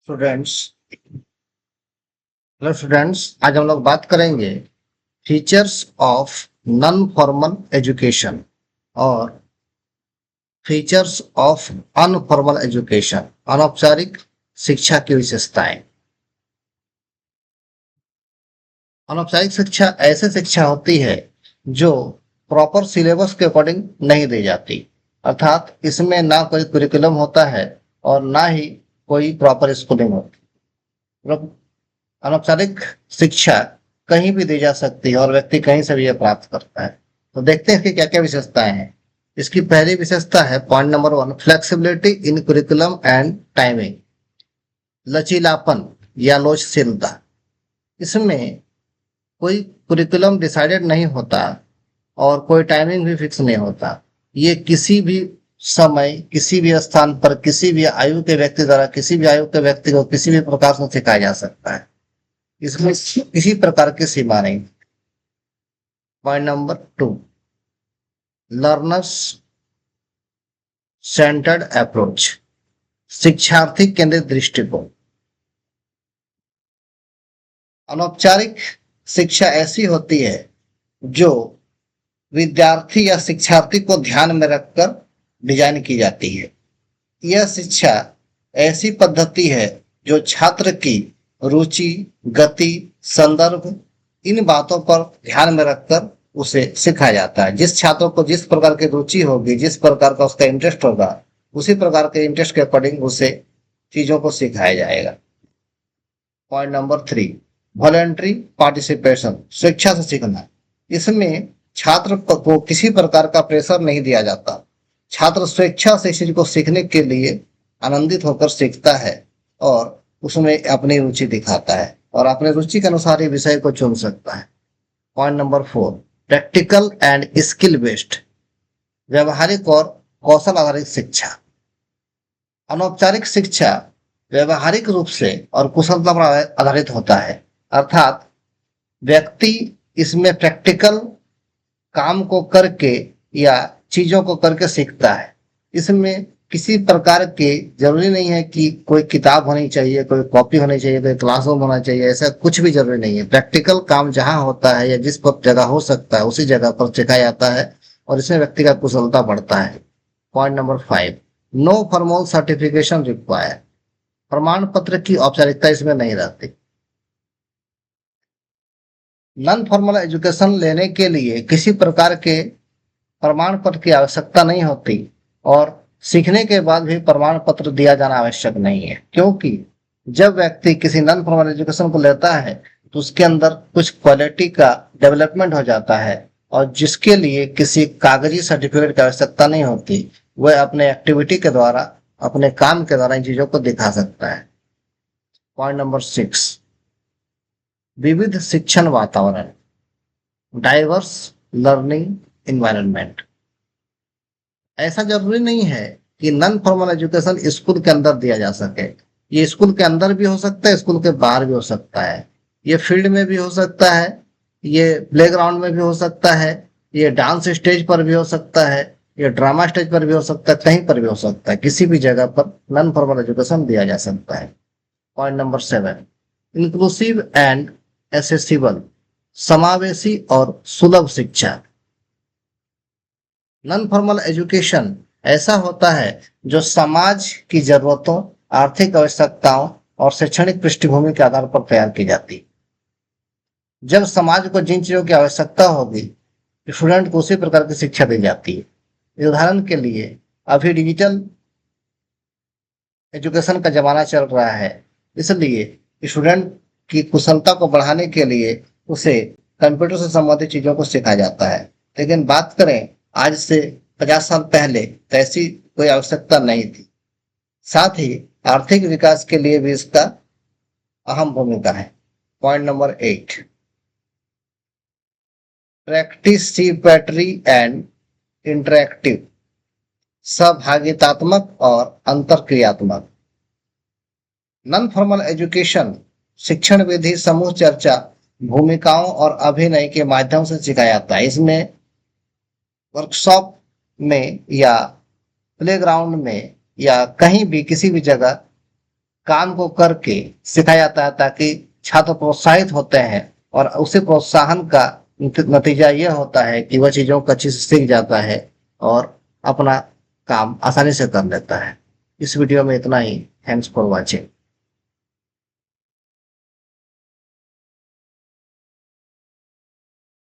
Students hello students, आज हम लोग बात करेंगे features of non formal education और फीचर्स ऑफ अनफॉर्मल एजुकेशन, अनौपचारिक शिक्षा की विशेषताएं। अनौपचारिक शिक्षा ऐसे शिक्षा होती है जो प्रॉपर सिलेबस के अकॉर्डिंग नहीं दी जाती, अर्थात इसमें ना कोई कुरिकुलम होता है और ना ही कोई प्रॉपर स्कूलिंग होती। मतलब अनौपचारिक शिक्षा कहीं भी दी जा सकती है और व्यक्ति कहीं से भी यह प्राप्त करता है। तो देखते हैं इसकी क्या क्या विशेषताएं हैं। इसकी पहली विशेषता है point number 1, flexibility in curriculum and timing, लचीलापन या लोचशीलता। इसमें कोई कुरिकुलम डिसाइडेड नहीं होता और कोई टाइमिंग भी फिक्स नहीं होता। ये किसी भी समय, किसी भी स्थान पर, किसी भी आयु के व्यक्ति द्वारा, किसी भी आयु के व्यक्ति को किसी भी प्रकार से सिखाया जा सकता है। इसमें किसी प्रकार की सीमा नहीं। Point number 2, learners centred approach, शिक्षार्थी केंद्रित दृष्टिकोण। अनौपचारिक शिक्षा ऐसी होती है जो विद्यार्थी या शिक्षार्थी को ध्यान में रखकर डिजाइन की जाती है। यह शिक्षा ऐसी पद्धति है जो छात्र की रुचि, गति, संदर्भ, इन बातों पर ध्यान में रखकर उसे सिखाया जाता है। जिस छात्र को जिस प्रकार की रुचि होगी, जिस प्रकार का उसका इंटरेस्ट होगा, उसी प्रकार के इंटरेस्ट के अकॉर्डिंग उसे चीजों को सिखाया जाएगा। पॉइंट नंबर 3, वॉलंटरी पार्टिसिपेशन, स्वेच्छा से सीखना। इसमें छात्र को किसी प्रकार का प्रेशर नहीं दिया जाता। छात्र स्वेच्छा से इस चीज को सीखने के लिए आनंदित होकर सीखता है और उसमें अपनी रुचि दिखाता है और अपने रुचि के अनुसार ही विषय को चुन सकता है। Point number 4, practical and skill based, व्यवहारिक और कौशल आधारित शिक्षा। अनौपचारिक शिक्षा व्यवहारिक रूप से और कुशलता पर आधारित होता है, अर्थात व्यक्ति इसमें प्रैक्टिकल काम को करके या चीजों को करके सीखता है। इसमें किसी प्रकार के जरूरी नहीं है कि कोई किताब होनी चाहिए, कोई कॉपी होनी चाहिए, कोई क्लासरूम होना चाहिए, ऐसा कुछ भी जरूरी नहीं है। प्रैक्टिकल काम जहां होता है या जिस पर जगह हो सकता है उसी जगह पर सिखाया जाता है और इसमें व्यक्ति का कुशलता बढ़ता है। Point number 5, no formal certification require, प्रमाण पत्र की औपचारिकता इसमें नहीं रहती। नॉन फॉर्मल एजुकेशन लेने के लिए किसी प्रकार के प्रमाण पत्र की आवश्यकता नहीं होती और सीखने के बाद भी प्रमाण पत्र दिया जाना आवश्यक नहीं है, क्योंकि जब व्यक्ति किसी नॉन फॉर्मल एजुकेशन को लेता है तो उसके अंदर कुछ क्वालिटी का डेवलपमेंट हो जाता है और जिसके लिए किसी कागजी सर्टिफिकेट की आवश्यकता नहीं होती। वह अपने एक्टिविटी के द्वारा, अपने काम के द्वारा इन चीजों को दिखा सकता है। पॉइंट नंबर 6, विविध शिक्षण वातावरण, डाइवर्स लर्निंग इन्वायरमेंट। ऐसा जरूरी नहीं है कि नॉन फॉर्मल एजुकेशन स्कूल के अंदर दिया जा सके। ये स्कूल के अंदर भी हो सकता है, स्कूल के बाहर भी हो सकता है, ये फील्ड में भी हो सकता है, ये प्लेग्राउंड में भी हो सकता है, ये डांस स्टेज पर भी हो सकता है, ये ड्रामा स्टेज पर भी हो सकता है, कहीं पर भी हो सकता है। किसी भी जगह पर नॉन फॉर्मल एजुकेशन दिया जा सकता है। Point number 7, inclusive and accessible, समावेशी और सुलभ शिक्षा। नॉन फॉर्मल एजुकेशन ऐसा होता है जो समाज की जरूरतों, आर्थिक आवश्यकताओं और शैक्षणिक पृष्ठभूमि के आधार पर तैयार की जाती है। जब समाज को जिन चीजों की आवश्यकता होगी, स्टूडेंट को उसी प्रकार की शिक्षा दी जाती है। उदाहरण के लिए अभी डिजिटल एजुकेशन का जमाना चल रहा है, इसलिए स्टूडेंट की कुशलता को बढ़ाने के लिए उसे कंप्यूटर से संबंधित चीजों को सिखाया जाता है। लेकिन बात करें आज से 50 साल पहले, तो ऐसी कोई आवश्यकता नहीं थी। साथ ही आर्थिक विकास के लिए भी इसका अहम भूमिका है। Point number 8, participatory and interactive, सहभागितात्मक और अंतरक्रियात्मक। नॉन फॉर्मल एजुकेशन शिक्षण विधि समूह चर्चा, भूमिकाओं और अभिनय के माध्यम से सिखाया जाता है। इसमें वर्कशॉप में या प्लेग्राउंड में या कहीं भी किसी भी जगह काम को करके सिखाया जाता है, ताकि छात्र प्रोत्साहित होते हैं और उसी प्रोत्साहन का नतीजा यह होता है कि वह चीजों को अच्छे से सीख जाता है और अपना काम आसानी से कर लेता है। इस वीडियो में इतना ही। Thanks for watching.